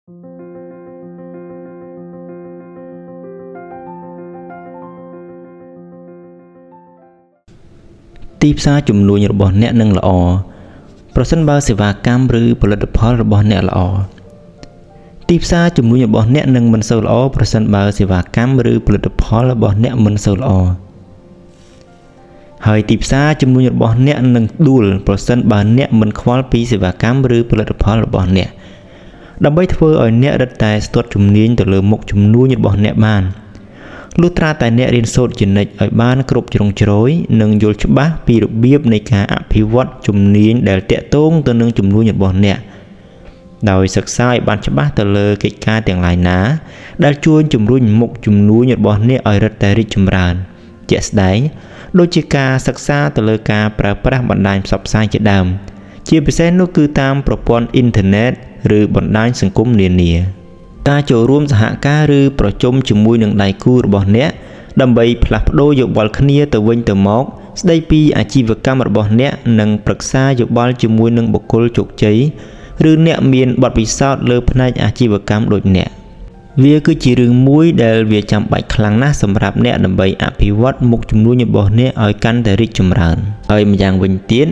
ទីផ្សារជំនួញរបស់អ្នកនឹងល្អប្រសិនបើសេវាកម្មឬផលិតផលរបស់អ្នកល្អទីផ្សារជំនួញរបស់អ្នកនឹងមិនសូវល្អប្រសិនបើសេវាកម្មឬផលិតផលរបស់អ្នកមិនសូវល្អហើយទីផ្សារជំនួញរបស់អ្នកនឹងដួលប្រសិនបើអ្នកមិនខ្វល់ពីសេវាកម្មឬផលិតផលរបស់អ្នកដើម្បីធ្វើឲ្យអ្នករឹតតែស្ទាត់ជំនាញទៅលើមុខជំនួញរបស់អ្នកបានលុះត្រាតែអ្នករៀនសូត្រជានិច្ចឲ្យបានគ្រប់ជ្រុងជ្រោយនិងយល់ច្បាស់ពីរបៀបនៃការអភិវឌ្ឍជំនាញដែលតាក់ទងទៅនឹងជំនួញរបស់អ្នកដោយសិក្សាឲ្យបានច្បាស់ទៅលើកិច្ចការទាំងឡាយណាដែលជួយជំរុញមុខជំនួញរបស់អ្នកឲ្យរឹតតែរីកចម្រើនជាក់ស្ដែងដូចជាការសិក្សាទៅលើការប្រើប្រាស់បណ្ដាញផ្សព្វផ្សាយជាដើមជាពិសេសនោះគឺតាមប្រព័ន្ធអ៊ីនធឺណិតឬបណ្ដាញសង្គមនានាការចូលរួមសហការឬប្រជុំជាមួយនឹងដៃគូរបស់អ្នកដើម្បីផ្លាស់ប្ដូរយោបល់គ្នាទៅវិញទៅមកស្ដីពីអាជីវកម្មរបស់អ្នកនិងប្រឹក្សាយោបល់ជាមួយនឹងបុគ្គលជោគជ័យឬអ្នកមានបទពិសោធន៍លើផ្នែកអាជីវកម្មដូចអ្នកវាគឺជារឿងមួយដែលវាចាំបាច់ខ្លាំងណាស់សម្រាប់អ្នកដើម្បីអភិវឌ្ឍមុខជំនួញរបស់អ្នកឲ្យកាន់តែរីកចម្រើនហើយម្យ៉ាងវិញទៀត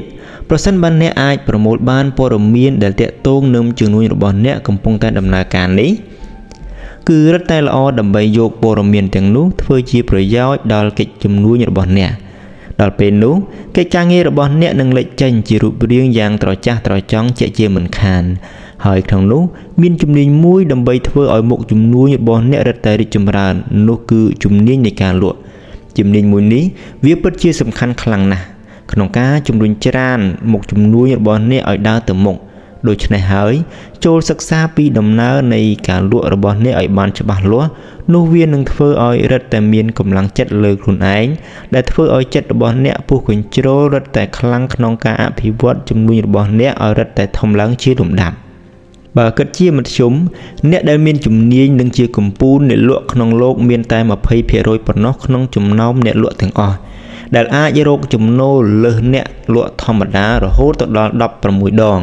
ប្រសិនបើអ្នកអាចប្រមូលបានព័ត៌មានដែលតាក់ទងនឹងជំនួញរបស់អ្នកកំពុងតែដំណើរការនេះគឺរឹតតែល្អដើម្បីយកព័ត៌មានទាំងនោះធ្វើជាប្រយោជន៍ដល់កិច្ចជំនួញរបស់អ្នកដល់ពេលនោះកិច្ចការងាររបស់អ្នកនឹងលេចចេញជារូបរាងយ៉ាងត្រចះត្រចង់ជាក់ជាមិនខានហើយក្នុងនោះមានជំនាញមួយដើម្បីធ្វើឲ្យមុខជំនួញរបស់អ្នករឹតតែរីកចម្រើននោះគឺជំនាញនៃការលក់ជំនាញមួយនេះវាពិតជាសំខាន់ខ្លាំងណាស់ក្នុងការជំរុញច្រានមុខជំនួញរបស់អ្នកឲ្យដើរទៅមុខដូច្នេះហើយចូលសិក្សាពីដំណើរនៃការលក់របស់អ្នកឲ្យបានច្បាស់លាស់នោះវានឹងធ្វើឲ្យរឹតតែមានកម្លាំងចិត្តលើខ្លួនឯងដែលធ្វើឲ្យចិត្តរបស់អ្នកពុះកញ្ជ្រោលរឹតតែខ្លាំងក្នុងការអភិវឌ្ឍជំនួញរបស់អ្នកឲ្យរឹតតែធំឡើងជាលំដាប់បើគិតជាមធ្យមអ្នកដែលមានជំនាញនឹងជាកំពូលអ្នកលក់ក្នុងโลกមានតែ 20% ប៉ុណ្ណោះក្នុងចំណោមអ្នកលក់ទាំងអស់ដែលអាចរកចំណូលលើសអ្នកលក់ធម្មតារហូតដល់16ដង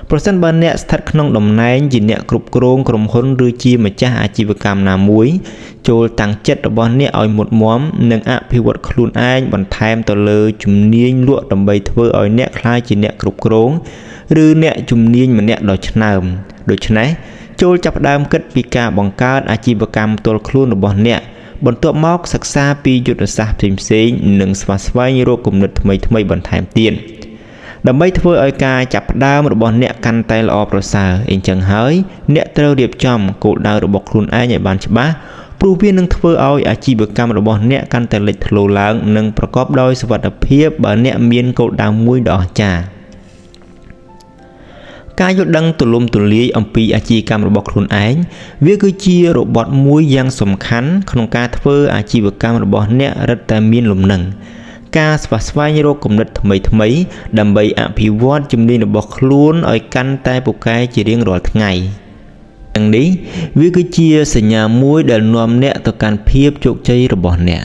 ប្រសិនបើអ្នកស្ថិតក្នុងតំណែងជាអ្នកគ្រប់គ្រងក្រុមហ៊ុនឬជាម្ចាស់អាជីវកម្មណាមួយចូលតាំងចិត្តរបស់អ្នកឲ្យមុតមមនិងអភិវឌ្ឍខ្លួនឯងបន្ថែមទៅលើជំនាញលក់ដើម្បីធ្វើឲ្យអ្នកក្លាយជាអ្នកគ្រប់គ្រងឬអ្នកជំនាញម្នាក់ដ៏ឆ្នើមដូច្នេះចូលចាប់ផ្ដើមគិតពីការបង្កើតអាជីវកម្មផ្ទាល់ខ្លួនរបស់អ្នកបន្ទាប់មកសិក្សាពីយុទ្ធសាស្ត្រផ្សេងៗនិងស្វែងរកគំនិតថ្មីៗបន្ថែមទៀតដើម្បីធ្វើឲ្យការចាប់ផ្ដើមរបស់អ្នកកាន់តែល្អប្រសើរអញ្ចឹងហើយអ្នកត្រូវរៀបចំគោលដៅរបស់ខ្លួនឯងឲ្យបានច្បាស់ព្រោះវានឹងធ្វើឲ្យអាជីវកម្មរបស់អ្នកកាន់តែលេចធ្លោឡើងនិងប្រកបដោយសុវត្ថិភាពបើអ្នកមានគោលដៅមួយដ៏អស្ចារ្យការយល់ដឹងទូលំទូលាយអំពីអាជីវកម្មរបស់ខ្លួនឯងវាគឺជារបត់មួយយ៉ាងសំខាន់ក្នុងការធ្វើអាជីវកម្មរបស់អ្នករឹតតែមានលំនឹងការស្វែងរកគំនិតថ្មីៗដើម្បីអភិវឌ្ឍជំនាញរបស់ខ្លួនឲ្យកាន់តែពូកែជារៀងរាល់ថ្ងៃទាំងនេះវាគឺជាសញ្ញាមួយដែលនាំអ្នកទៅកាន់ភាពជោគជ័យរបស់អ្នក